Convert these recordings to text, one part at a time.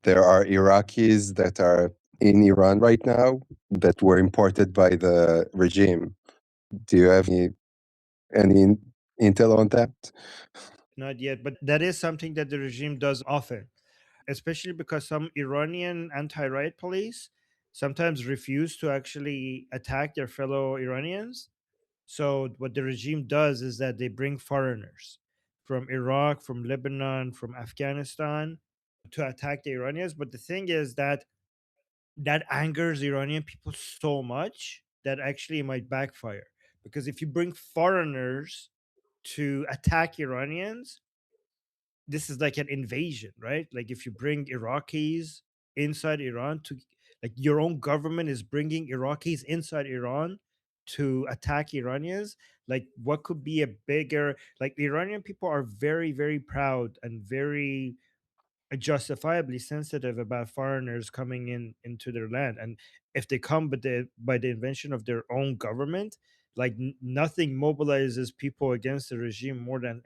there are Iraqis that are in Iran right now that were imported by the regime. Do you have any intel on that? Not yet, but that is something that the regime does often, especially because some Iranian anti-riot police sometimes refuse to actually attack their fellow Iranians. So what the regime does is that they bring foreigners from Iraq, from Lebanon, from Afghanistan to attack the Iranians. But the thing is that that angers Iranian people so much that actually it might backfire. Because if you bring foreigners to attack Iranians, this is like an invasion, right? Like if you bring Iraqis inside Iran to, like, your own government is bringing Iraqis inside Iran to attack Iranians. Like, what could be a bigger, like, the Iranian people are very, very proud and very justifiably sensitive about foreigners coming into their land. And if they come by the invention of their own government, like, nothing mobilizes people against the regime more than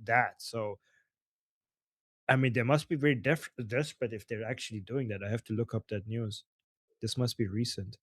that. So I mean, they must be very desperate if they're actually doing that. I have to look up that news. This must be recent.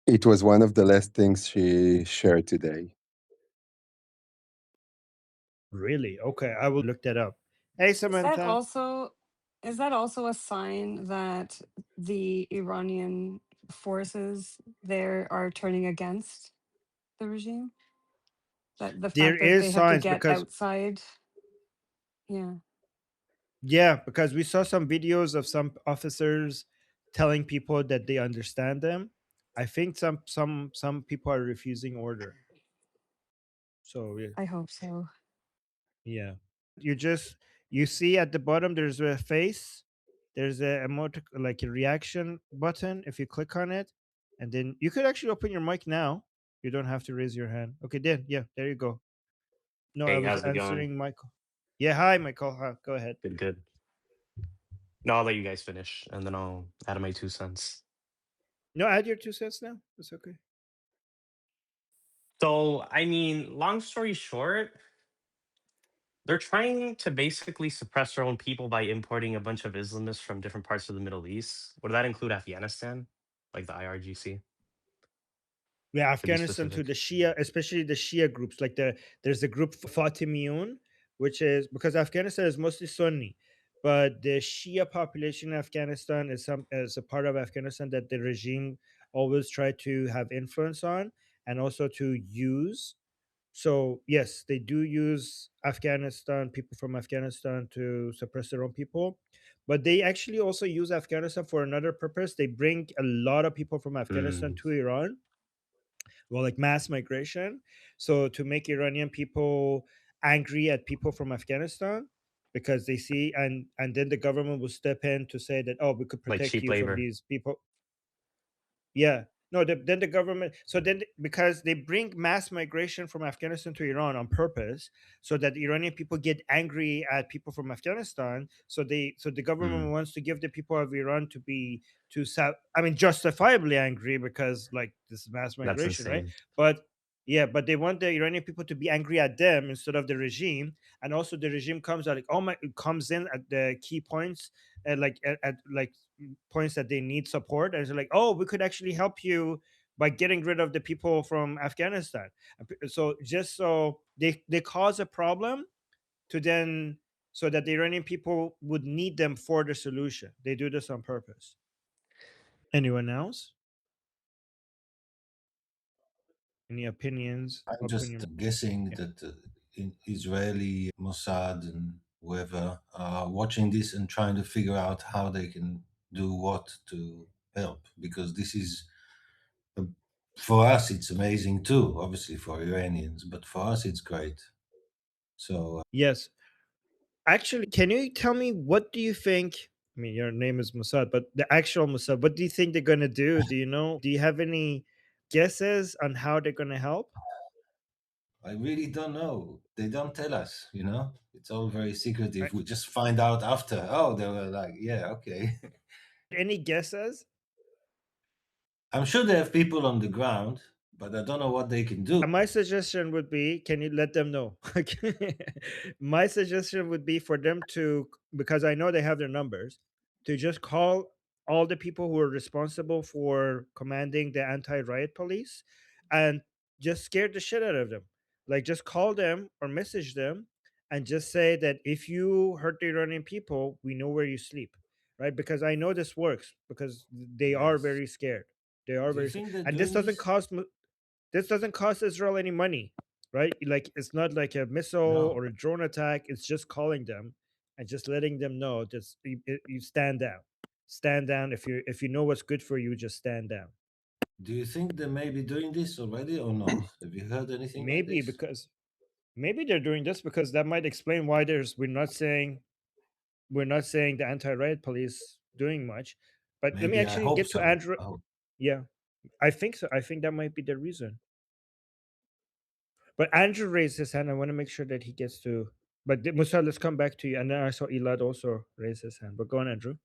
It was one of the last things she shared today. Really? Okay, I will look that up. Hey, Is that Samantha. also is that also a sign that the Iranian forces there are turning against the regime? That the There fact that they is have to signs get because, outside? Yeah. yeah, because we saw some videos of some officers telling people that they understand them. I think some people are refusing order. So yeah. I hope so. Yeah. You see at the bottom there's a face. There's a emotic, like a reaction button. If you click on it, and then you could actually open your mic now. You don't have to raise your hand. Okay, then yeah, there you go. No, I Hey, was how's it going? answering Michael. Yeah, hi Michael. Huh, go ahead. Good, good. No, I'll let you guys finish, and then I'll add my 2 cents. No, add your 2 cents now. It's okay. So, I mean, long story short, they're trying to basically suppress their own people by importing a bunch of Islamists from different parts of the Middle East. Would that include Afghanistan, like the IRGC, Yeah, to be Afghanistan to specific? the Shia, especially the Shia groups. Like there's a group Fatimiyun, which is because Afghanistan is mostly Sunni, but the Shia population in Afghanistan is a part of Afghanistan that the regime always try to have influence on and also to use. So yes, they do use Afghanistan, people from Afghanistan, to suppress their own people, but they actually also use Afghanistan for another purpose. They bring a lot of people from Afghanistan Mm, to Iran, well, like mass migration, so to make Iranian people angry at people from Afghanistan, because they see, and then the government will step in to say that, oh, we could like protect cheap you from labor. these people. Yeah. No, then the government. So then, because they bring mass migration from Afghanistan to Iran on purpose, so that Iranian people get angry at people from Afghanistan. So the government Mm, wants to give the people of Iran I mean, justifiably angry, because like this is mass that's migration, right? insane. But yeah, but they want the Iranian people to be angry at them instead of the regime, and also the regime comes out like, oh my, it comes in at the key points, at like points that they need support, and it's like, oh, we could actually help you by getting rid of the people from Afghanistan. So just so they cause a problem to then, so that the Iranian people would need them for the solution. They do this on purpose. Anyone else? Any opinions? I'm Open your. just guessing Yeah. that Israeli Mossad and whoever are watching this and trying to figure out how they can do what to help, because this is for us it's amazing too, obviously for Iranians, but for us it's great. So Yes. Actually, can you tell me, what do you think? I mean, your name is Mossad, but the actual Mossad, what do you think they're gonna do? Do you know? Do you have any guesses on how they're gonna help? I really don't know. They don't tell us, you know? It's all very secretive. Right? We just find out after. Oh, they were like, yeah, okay. Any guesses? I'm sure they have people on the ground. but I don't know what they can do. My suggestion would be, can you let them know? My suggestion would be for them to, because I know they have their numbers, to just call all the people who are responsible for commanding the anti-riot police and just scare the shit out of them. Like, just call them or message them and just say that if you hurt the Iranian people, we know where you sleep, right? Because I know this works because they are Yes. very scared. They are Do you very scared. think they're And this doing doesn't this? cost Israel any money, right? Like, it's not like a missile No. or a drone attack. It's just calling them and just letting them know that you stand down. Stand down. If you know what's good for you, just stand down. Do you think they may be doing this already or not? Have you heard anything like Maybe this? because maybe they're doing this because that might explain why we're not saying the anti-riot police doing much. But let me Maybe I actually hope get to so. Andrew. I hope. Yeah, I think so. I think that might be the reason. But Andrew raised his hand. I want to make sure that he gets to. But Musa, let's come back to you. And then I saw Elad also raise his hand. But go on, Andrew.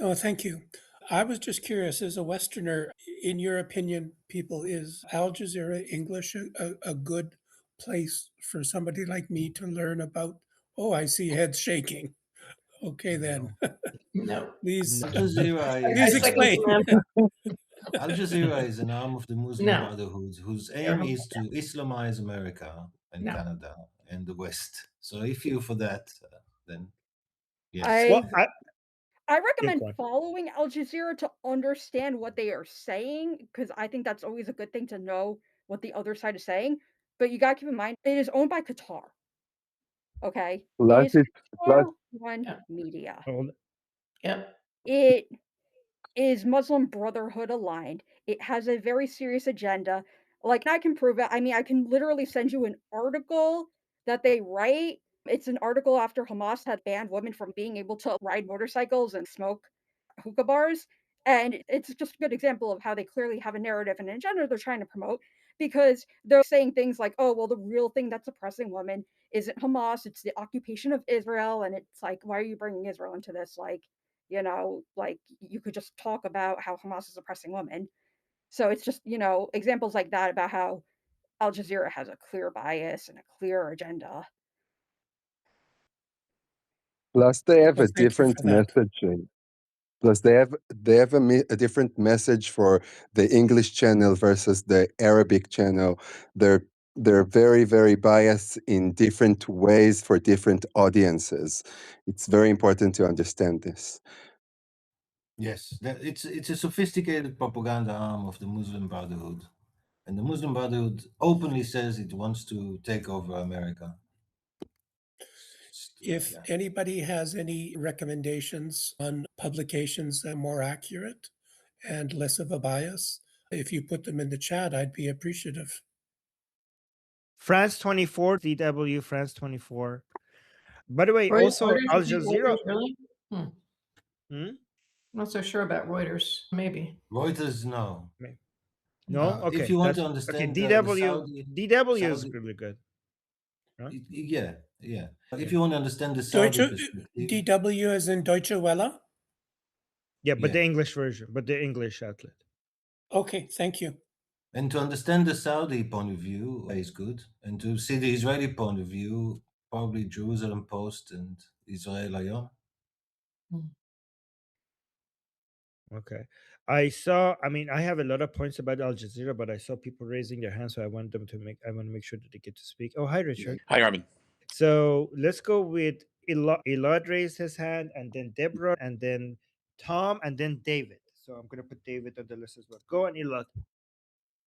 Oh, thank you. I was just curious, as a Westerner, in your opinion, people, is Al Jazeera English a good place for somebody like me to learn about? Oh, I see heads shaking. Okay, then. No. Please, Al Jazeera please is explain. Al Jazeera is an arm of the Muslim No. Brotherhood whose They're aim is to Islamize America and No. Canada and the West. So if you're for that, then yes. Well, I recommend go on. following Al Jazeera to understand what they are saying, because I think that's always a good thing to know what the other side is saying. But you gotta keep in mind, it is owned by Qatar. Okay? Plus, It is plus Qatar-run Yeah. media. Hold- Yep. It is Muslim Brotherhood aligned. It has a very serious agenda. Like, I can prove it. I mean, I can literally send you an article that they write. It's an article after Hamas had banned women from being able to ride motorcycles and smoke hookah bars. And it's just a good example of how they clearly have a narrative and an agenda they're trying to promote, because they're saying things like, oh, well, the real thing that's oppressing women isn't Hamas, it's the occupation of Israel. And it's like, why are you bringing Israel into this? Like, like, you could just talk about how Hamas is oppressing women. So it's just, examples like that about how Al Jazeera has a clear bias and a clear agenda. plus they have Well, a thank you different for that. messaging. Plus they have a different message for the English channel versus the Arabic channel. They're very, very biased in different ways for different audiences. It's very important to understand this. Yes, it's a sophisticated propaganda arm of the Muslim Brotherhood. And the Muslim Brotherhood openly says it wants to take over America. If Yeah. anybody has any recommendations on publications that are more accurate and less of a bias, if you put them in the chat, I'd be appreciative. France 24, DW, France 24. By the way, Reuters, also Al you think Jazeera. Reuters, really? Hmm? I'm not so sure about Reuters. Maybe. Reuters, no. No? If Okay. you want That's to okay. understand the DW is Saudi, really good. Huh? yeah. If Yeah. you want to understand the Deutsche, Saudi perspective, DW as in Deutsche Welle? Yeah, but Yeah. the English version, but the English outlet. Okay, thank you. and to understand the Saudi point of view is good, and to see the Israeli point of view, probably Jerusalem Post and Israel Hayom. Okay. I mean, I have a lot of points about Al Jazeera, but I saw people raising their hands, so I want to make sure that they get to speak. Oh, hi, Richard. Hi, Armin. So let's go with Elad raised his hand, and then Deborah, and then Tom, and then David. So I'm gonna put David on the list as well. Go on, Elad.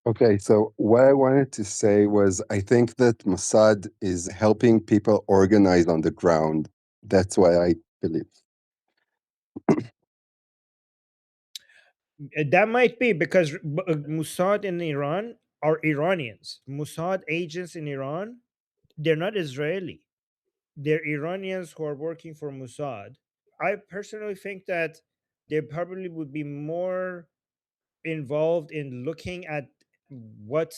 Okay, so what I wanted to say was I think that Mossad is helping people organize on the ground. That's what I believe. That might be because Mossad in Iran are Iranians. Mossad agents in Iran, they're not Israeli. They're Iranians who are working for Mossad. I personally think that they probably would be more involved in looking at what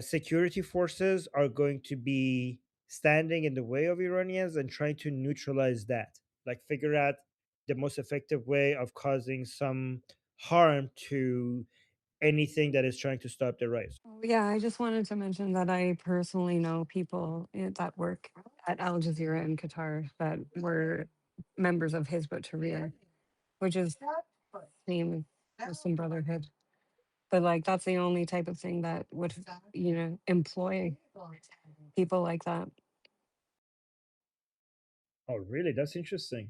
security forces are going to be standing in the way of Iranians and trying to neutralize that, like figure out the most effective way of causing some harm to anything that is trying to stop the rise. Yeah, I just wanted to mention that I personally know people that work at Al Jazeera in Qatar that were members of Hizb ut-Tahrir, which is same Muslim Brotherhood. But like that's the only type of thing that would, employ people like that. Oh, really? That's interesting.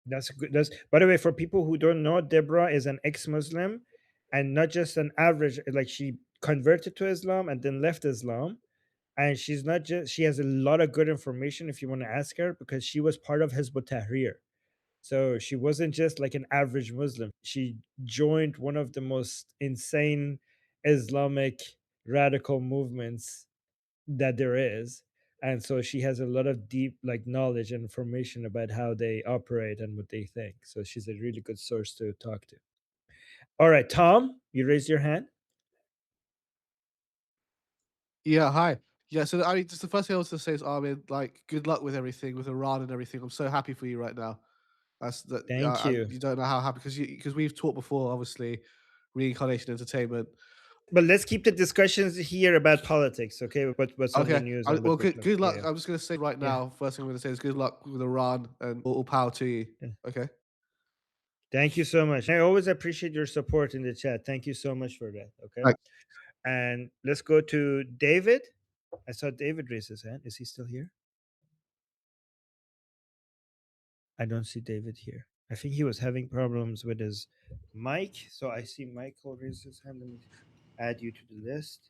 That's good. That's, by the way, for people who don't know, Deborah is an ex-Muslim, and not just an average. Like, she converted to Islam and then left Islam, and she's not just. She has a lot of good information if you want to ask her, because she was part of Hezbollah Tahrir. So she wasn't just like an average Muslim. She joined one of the most insane Islamic radical movements that there is. And so she has a lot of deep like knowledge and information about how they operate and what they think. So she's a really good source to talk to. All right, Tom, you raised your hand. Yeah, hi. Yeah, so I mean, just the first thing I was to say is, Armin, like, good luck with everything, with Iran and everything. I'm so happy for you right now. That's that. Thank you. You don't know how happy because we've talked before, obviously, reincarnation entertainment. But let's keep the discussions here about politics, okay? What's on the news? And Well, what we're good luck. yeah. I'm just going to say right now, first thing I'm going to say is good luck with Iran and all power to you. Yeah. Okay. Thank you so much. I always appreciate your support in the chat. Thank you so much for that. Okay. Thanks. And let's go to David. I saw David raise his hand. Is he still here? I don't see David here. I think he was having problems with his mic. So I see Michael raise his hand. Let me add you to the list.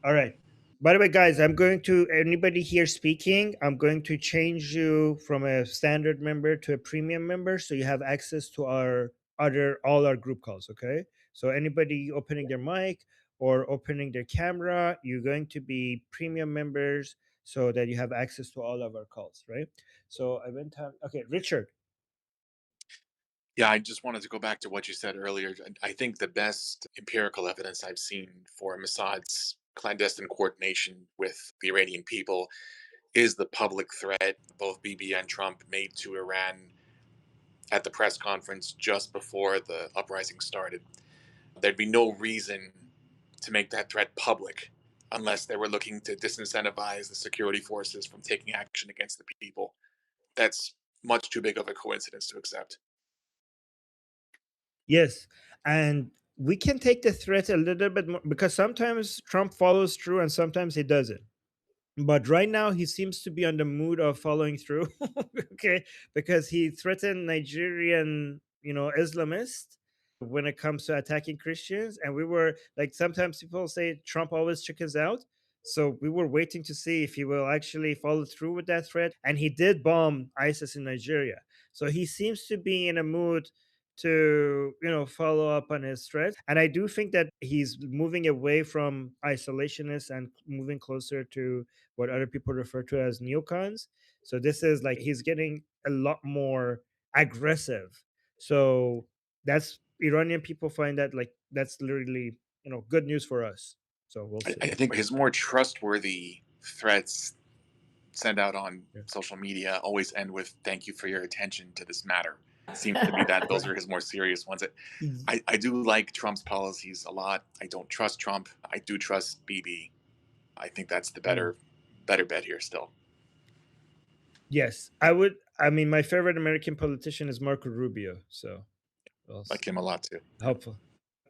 All right. By the way, guys, I'm going to, anybody here speaking, I'm going to change you from a standard member to a premium member, so you have access to all our group calls, okay? So anybody opening their mic or opening their camera, you're going to be premium members so that you have access to all of our calls, right? So I went on, okay, Richard. Yeah, I just wanted to go back to what you said earlier. I think the best empirical evidence I've seen for Mossad's clandestine coordination with the Iranian people is the public threat both Bibi and Trump made to Iran at the press conference just before the uprising started. There'd be no reason to make that threat public unless they were looking to disincentivize the security forces from taking action against the people. That's much too big of a coincidence to accept. Yes. And we can take the threat a little bit more, because sometimes Trump follows through and sometimes he doesn't. But right now he seems to be on the mood of following through. Okay, because he threatened Nigerian, Islamists when it comes to attacking Christians. And we were like, sometimes people say Trump always chickens out. So we were waiting to see if he will actually follow through with that threat. And he did bomb ISIS in Nigeria. So he seems to be in a mood to follow up on his threats. And I do think that he's moving away from isolationists and moving closer to what other people refer to as neocons. So this is like he's getting a lot more aggressive. So that's, Iranian people find that like that's literally good news for us. So we'll see. I think his more trustworthy threats sent out on social media always end with "Thank you for your attention to this matter." Seems to be that those are his more serious ones. I do like Trump's policies a lot. I don't trust Trump. I do trust Bibi. I think that's the better bet here still. Yes, I would. I mean, my favorite American politician is Marco Rubio. So like him a lot too. Helpful.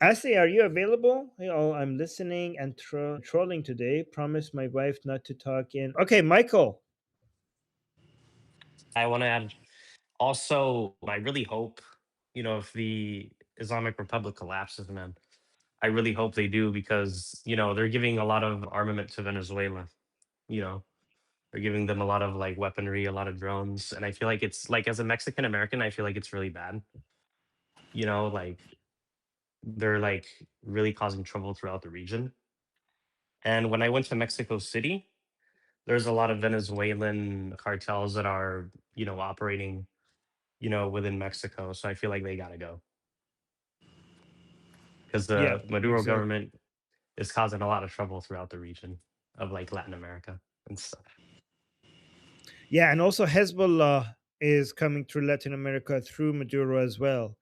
Ashley, are you available? I'm listening and trolling today. Promise my wife not to talk in. Okay, Michael. I want to add also, I really hope, if the Islamic Republic collapses, man, I really hope they do, because, they're giving a lot of armament to Venezuela. They're giving them a lot of like weaponry, a lot of drones. And I feel like it's like, as a Mexican American, I feel like it's really bad. Like they're like really causing trouble throughout the region. And when I went to Mexico City, there's a lot of Venezuelan cartels that are, operating, within Mexico. So I feel like they got to go, because the Maduro government is causing a lot of trouble throughout the region of like Latin America and stuff. Yeah, and also Hezbollah is coming through Latin America through Maduro as well.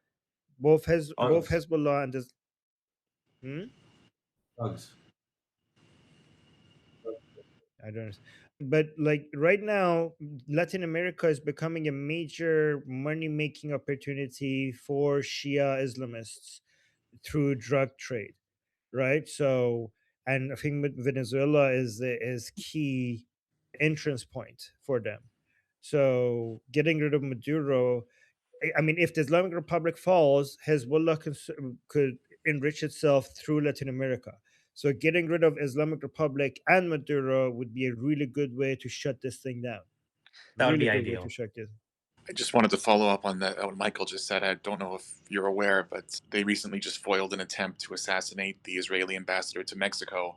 Both Hezbollah and this. Hmm? Drugs. I don't understand. But like right now, Latin America is becoming a major money making opportunity for Shia Islamists through drug trade, right? So, and I think Venezuela is key entrance point for them. So, getting rid of Maduro, I mean, if the Islamic Republic falls, Hezbollah could enrich itself through Latin America. So getting rid of Islamic Republic and Maduro would be a really good way to shut this thing down. That would Really be good way to ideal. shut this. I just wanted to follow up on that what Michael just said. I don't know if you're aware, but they recently just foiled an attempt to assassinate the Israeli ambassador to Mexico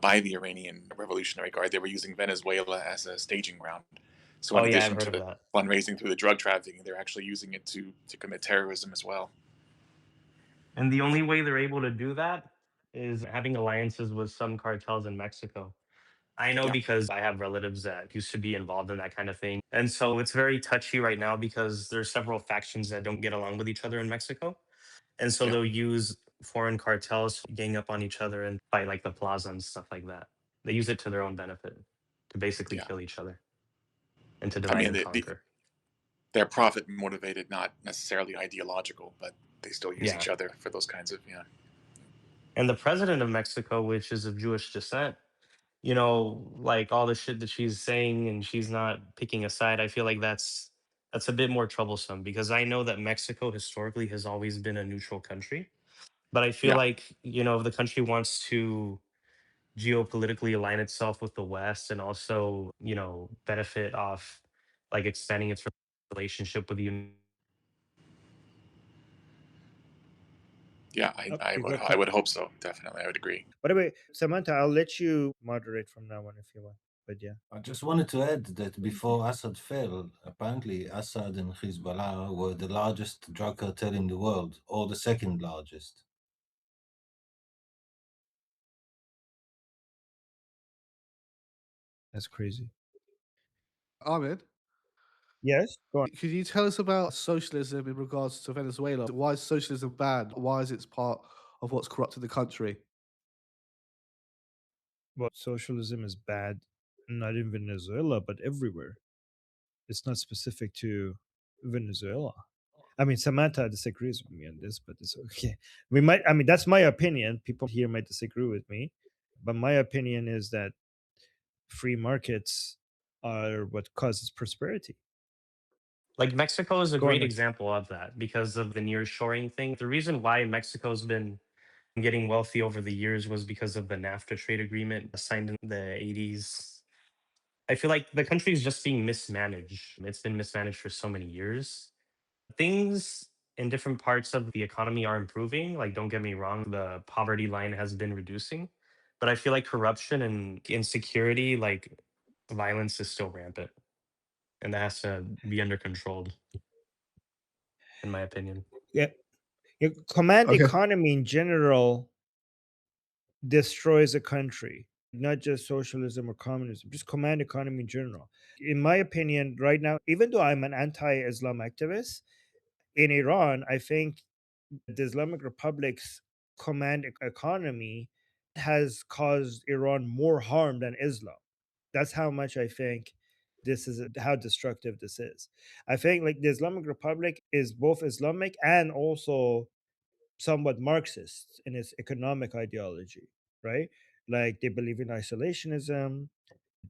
by the Iranian Revolutionary Guard. They were using Venezuela as a staging ground. So Oh in yeah, I've addition heard to of the that. fundraising through the drug trafficking, they're actually using it to commit terrorism as well. And the only way they're able to do that is having alliances with some cartels in Mexico. I know Yeah, because I have relatives that used to be involved in that kind of thing. And so it's very touchy right now because there's several factions that don't get along with each other in Mexico. And so yeah, they'll use foreign cartels to gang up on each other and fight like the plaza and stuff like that. They use it to their own benefit to basically yeah. kill each other and to I divide mean, and conquer. they're profit motivated, not necessarily ideological, but they still use Yeah. each other for those kinds of And the president of Mexico, which is of Jewish descent, like all the shit that she's saying and she's not picking a side, I feel like that's a bit more troublesome because I know that Mexico historically has always been a neutral country. But I feel Yeah. like, if the country wants to geopolitically align itself with the West and also, benefit off like extending its relationship with the Yeah, Oh, I you would got I cut. would hope so. Definitely, I would agree. By the way, Samantha, I'll let you moderate from now on if you want. But yeah. I just wanted to add that before Assad fell, apparently Assad and Hezbollah were the largest drug cartel in the world, or the second largest. That's crazy. Ahmed, Yes, go on. could you tell us about socialism in regards to Venezuela? Why is socialism bad? Why is it part of what's corrupted the country? Well, socialism is bad, not in Venezuela, but everywhere. It's not specific to Venezuela. I mean, Samantha disagrees with me on this, but it's okay. I mean, that's my opinion. People here might disagree with me, but my opinion is that free markets are what causes prosperity. Like Mexico is a Go on, great Max. example of that because of the nearshoring thing. The reason why Mexico's been getting wealthy over the years was because of the NAFTA trade agreement signed in the 80s. I feel like the country is just being mismanaged. It's been mismanaged for so many years. Things in different parts of the economy are improving. Like, don't get me wrong, the poverty line has been reducing. But I feel like corruption and insecurity, like violence, is still rampant. And that has to be under controlled, in my opinion. Yeah, command Okay. economy in general destroys a country, not just socialism or communism, just command economy in general. In my opinion, right now, even though I'm an anti-Islam activist, in Iran, I think the Islamic Republic's command economy has caused Iran more harm than Islam. That's how much I think this is how destructive this is. I think like the Islamic Republic is both Islamic and also somewhat Marxist in its economic ideology, right? Like they believe in isolationism,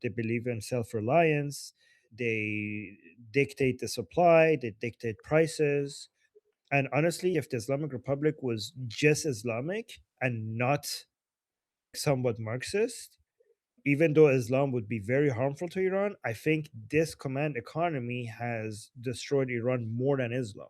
they believe in self reliance, they dictate the supply, they dictate prices. And honestly, if the Islamic Republic was just Islamic and not somewhat Marxist, even though Islam would be very harmful to Iran, I think this command economy has destroyed Iran more than Islam.